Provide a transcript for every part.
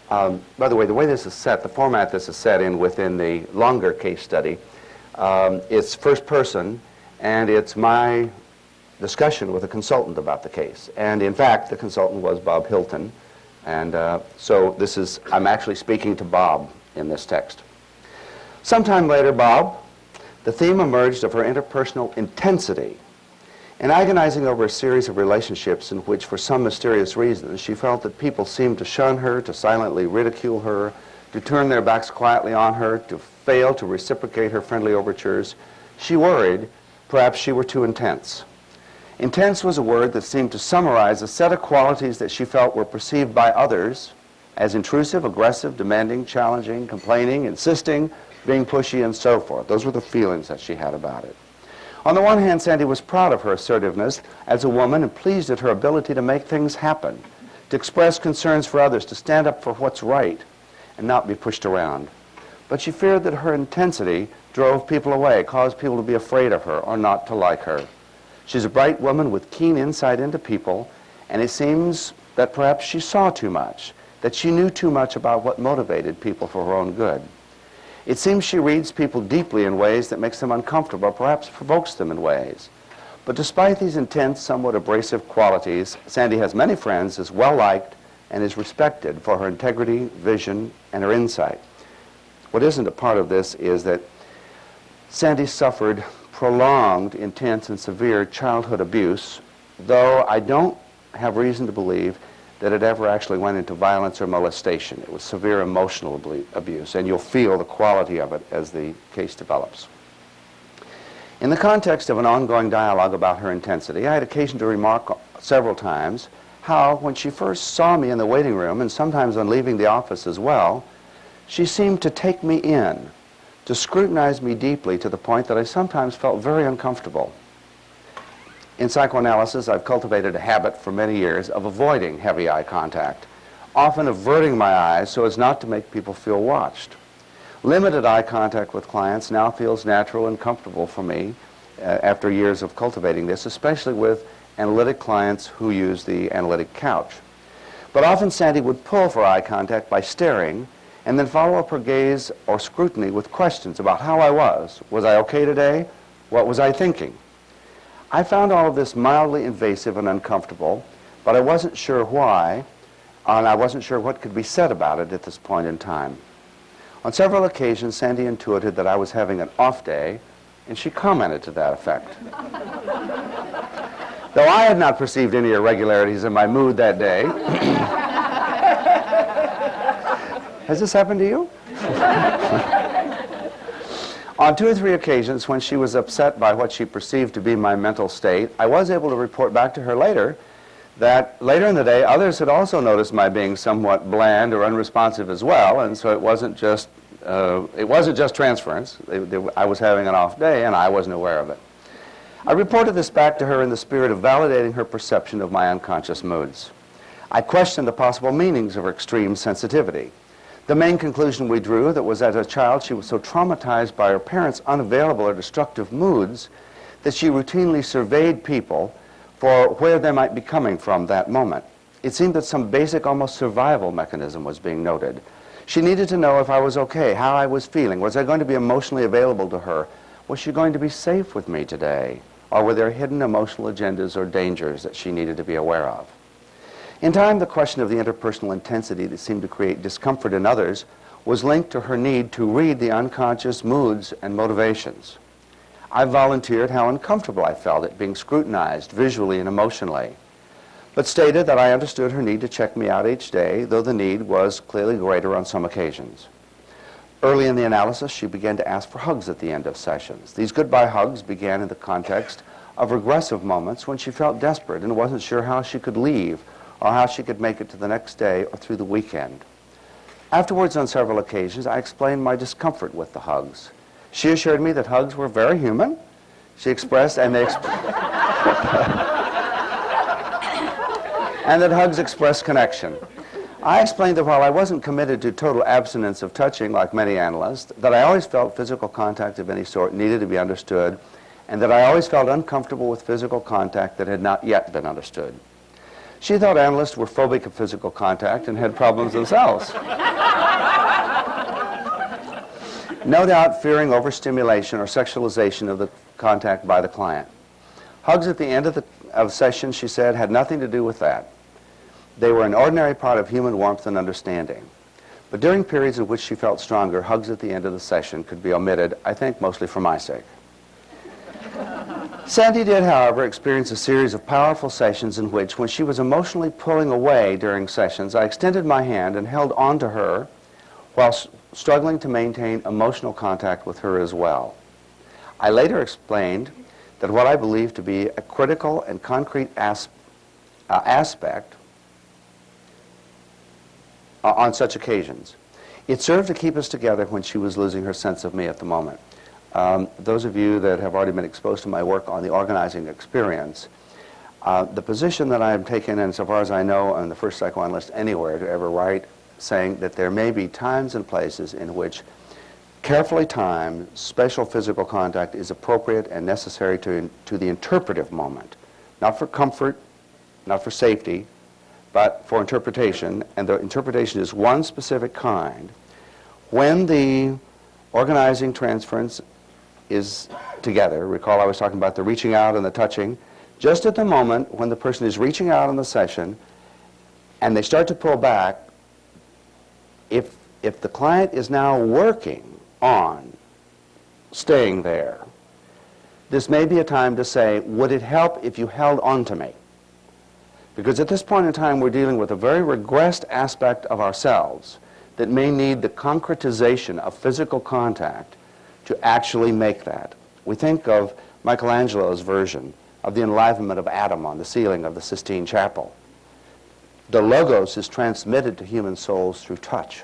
By the way this is set, the format this is set in within the longer case study, it's first person, and it's my discussion with a consultant about the case. And in fact, the consultant was Bob Hilton. And so I'm actually speaking to Bob in this text. Sometime later, Bob, the theme emerged of her interpersonal intensity. In agonizing over a series of relationships in which, for some mysterious reason, she felt that people seemed to shun her, to silently ridicule her, to turn their backs quietly on her, to fail to reciprocate her friendly overtures, she worried perhaps she were too intense. Intense was a word that seemed to summarize a set of qualities that she felt were perceived by others as intrusive, aggressive, demanding, challenging, complaining, insisting, being pushy, and so forth. Those were the feelings that she had about it. On the one hand, Sandy was proud of her assertiveness as a woman and pleased at her ability to make things happen, to express concerns for others, to stand up for what's right and not be pushed around. But she feared that her intensity drove people away, caused people to be afraid of her or not to like her. She's a bright woman with keen insight into people, and it seems that perhaps she saw too much, that she knew too much about what motivated people for her own good. It seems she reads people deeply in ways that makes them uncomfortable, or perhaps provokes them in ways. But despite these intense, somewhat abrasive qualities, Sandy has many friends, is well-liked, and is respected for her integrity, vision, and her insight. What isn't a part of this is that Sandy suffered prolonged, intense, and severe childhood abuse, though I don't have reason to believe that it ever actually went into violence or molestation. It was severe emotional abuse, and you'll feel the quality of it as the case develops. In the context of an ongoing dialogue about her intensity, I had occasion to remark several times how, when she first saw me in the waiting room, and sometimes on leaving the office as well, she seemed to take me in, to scrutinize me deeply to the point that I sometimes felt very uncomfortable. In psychoanalysis, I've cultivated a habit for many years of avoiding heavy eye contact, often averting my eyes so as not to make people feel watched. Limited eye contact with clients now feels natural and comfortable for me after years of cultivating this, especially with analytic clients who use the analytic couch. But often Sandy would pull for eye contact by staring and then follow up her gaze or scrutiny with questions about how I was. Was I okay today? What was I thinking? I found all of this mildly invasive and uncomfortable, but I wasn't sure why, and I wasn't sure what could be said about it at this point in time. On several occasions, Sandy intuited that I was having an off day, and she commented to that effect. Though I had not perceived any irregularities in my mood that day. Has this happened to you? On 2 or 3 occasions when she was upset by what she perceived to be my mental state, I was able to report back to her later that later in the day others had also noticed my being somewhat bland or unresponsive as well, and so it wasn't just transference. I was having an off day and I wasn't aware of it. I reported this back to her in the spirit of validating her perception of my unconscious moods. I questioned the possible meanings of her extreme sensitivity. The main conclusion we drew that was, as a child, she was so traumatized by her parents' unavailable or destructive moods that she routinely surveyed people for where they might be coming from that moment. It seemed that some basic, almost survival mechanism was being noted. She needed to know if I was okay, how I was feeling. Was I going to be emotionally available to her? Was she going to be safe with me today? Or were there hidden emotional agendas or dangers that she needed to be aware of? In time, the question of the interpersonal intensity that seemed to create discomfort in others was linked to her need to read the unconscious moods and motivations. I volunteered how uncomfortable I felt at being scrutinized visually and emotionally, but stated that I understood her need to check me out each day, though the need was clearly greater on some occasions. Early in the analysis, she began to ask for hugs at the end of sessions. These goodbye hugs began in the context of regressive moments when she felt desperate and wasn't sure how she could leave or how she could make it to the next day or through the weekend. Afterwards, on several occasions, I explained my discomfort with the hugs. She assured me that hugs were very human. She expressed, and that hugs expressed connection. I explained that while I wasn't committed to total abstinence of touching like many analysts, that I always felt physical contact of any sort needed to be understood, and that I always felt uncomfortable with physical contact that had not yet been understood. She thought analysts were phobic of physical contact and had problems themselves. No doubt fearing overstimulation or sexualization of the contact by the client. Hugs at the end of session, she said, had nothing to do with that. They were an ordinary part of human warmth and understanding. But during periods in which she felt stronger, hugs at the end of the session could be omitted, I think mostly for my sake. Sandy did, however, experience a series of powerful sessions in which, when she was emotionally pulling away during sessions, I extended my hand and held on to her while struggling to maintain emotional contact with her as well. I later explained that what I believe to be a critical and concrete aspect on such occasions. It served to keep us together when she was losing her sense of me at the moment. Those of you that have already been exposed to my work on the organizing experience, the position that I have taken, and so far as I know, I'm the first psychoanalyst anywhere to ever write, saying that there may be times and places in which carefully timed special physical contact is appropriate and necessary to the interpretive moment, not for comfort, not for safety, but for interpretation, and the interpretation is one specific kind. When the organizing transference is together, recall I was talking about the reaching out and the touching, just at the moment when the person is reaching out in the session and they start to pull back, if the client is now working on staying there, this may be a time to say, would it help if you held on to me? Because at this point in time, we're dealing with a very regressed aspect of ourselves that may need the concretization of physical contact to actually make that. We think of Michelangelo's version of the enlivenment of Adam on the ceiling of the Sistine Chapel. The Logos is transmitted to human souls through touch.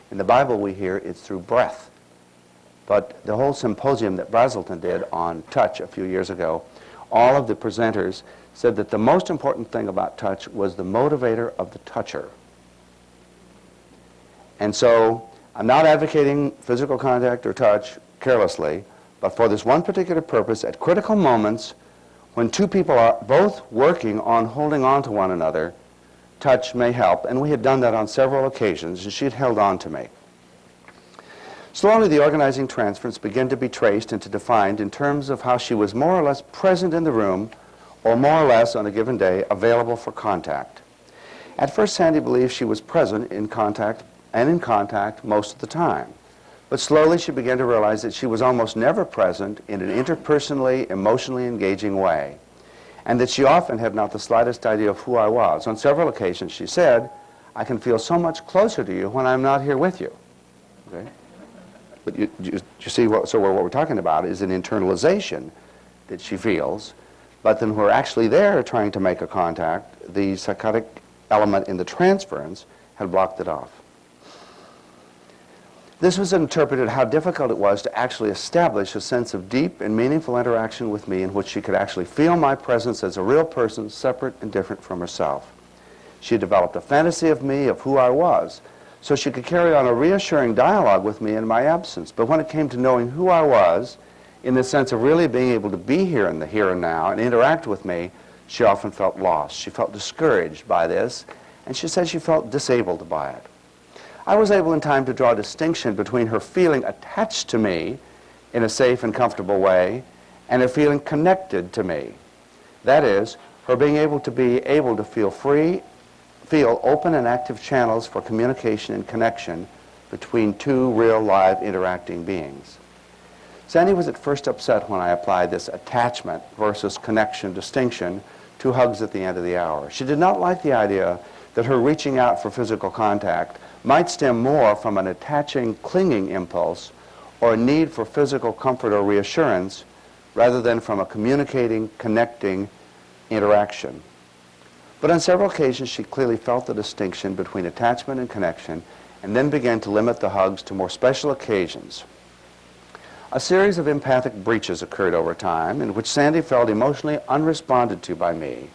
In the Bible, we hear it's through breath. But the whole symposium that Brazelton did on touch a few years ago, all of the presenters said that the most important thing about touch was the motivator of the toucher. And so I'm not advocating physical contact or touch carelessly, but for this one particular purpose, at critical moments when two people are both working on holding on to one another, touch may help. And we had done that on several occasions, and she had held on to me. Slowly, the organizing transference began to be traced and to defined in terms of how she was more or less present in the room, or more or less on a given day available for contact. At first, Sandy believed she was present in contact most of the time. But slowly she began to realize that she was almost never present in an interpersonally, emotionally engaging way, and that she often had not the slightest idea of who I was. On several occasions she said, I can feel so much closer to you when I'm not here with you. Okay? But you see, what we're talking about is an internalization that she feels, but then we're actually there trying to make a contact. The psychotic element in the transference had blocked it off. This was interpreted how difficult it was to actually establish a sense of deep and meaningful interaction with me in which she could actually feel my presence as a real person, separate and different from herself. She developed a fantasy of me, of who I was, so she could carry on a reassuring dialogue with me in my absence. But when it came to knowing who I was, in the sense of really being able to be here in the here and now and interact with me, she often felt lost. She felt discouraged by this, and she said she felt disabled by it. I was able in time to draw a distinction between her feeling attached to me in a safe and comfortable way and her feeling connected to me. That is, her being able to feel free, feel open and active channels for communication and connection between two real live interacting beings. Sandy was at first upset when I applied this attachment versus connection distinction to hugs at the end of the hour. She did not like the idea that her reaching out for physical contact might stem more from an attaching, clinging impulse or a need for physical comfort or reassurance rather than from a communicating, connecting interaction. But on several occasions, she clearly felt the distinction between attachment and connection and then began to limit the hugs to more special occasions. A series of empathic breaches occurred over time in which Sandy felt emotionally unresponded to by me.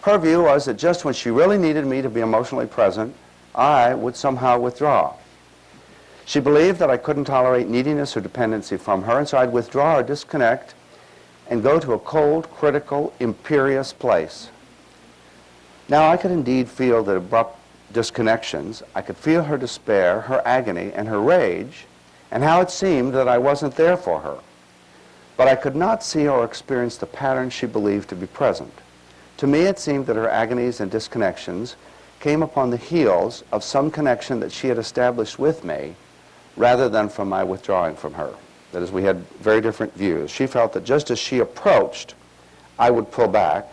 Her view was that just when she really needed me to be emotionally present, I would somehow withdraw. She believed that I couldn't tolerate neediness or dependency from her, and so I'd withdraw or disconnect and go to a cold, critical, imperious place. Now I could indeed feel the abrupt disconnections. I could feel her despair, her agony, and her rage, and how it seemed that I wasn't there for her. But I could not see or experience the pattern she believed to be present. To me, it seemed that her agonies and disconnections came upon the heels of some connection that she had established with me, rather than from my withdrawing from her. That is, we had very different views. She felt that just as she approached, I would pull back.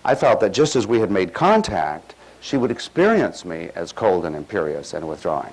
I felt that just as we had made contact, she would experience me as cold and imperious and withdrawing.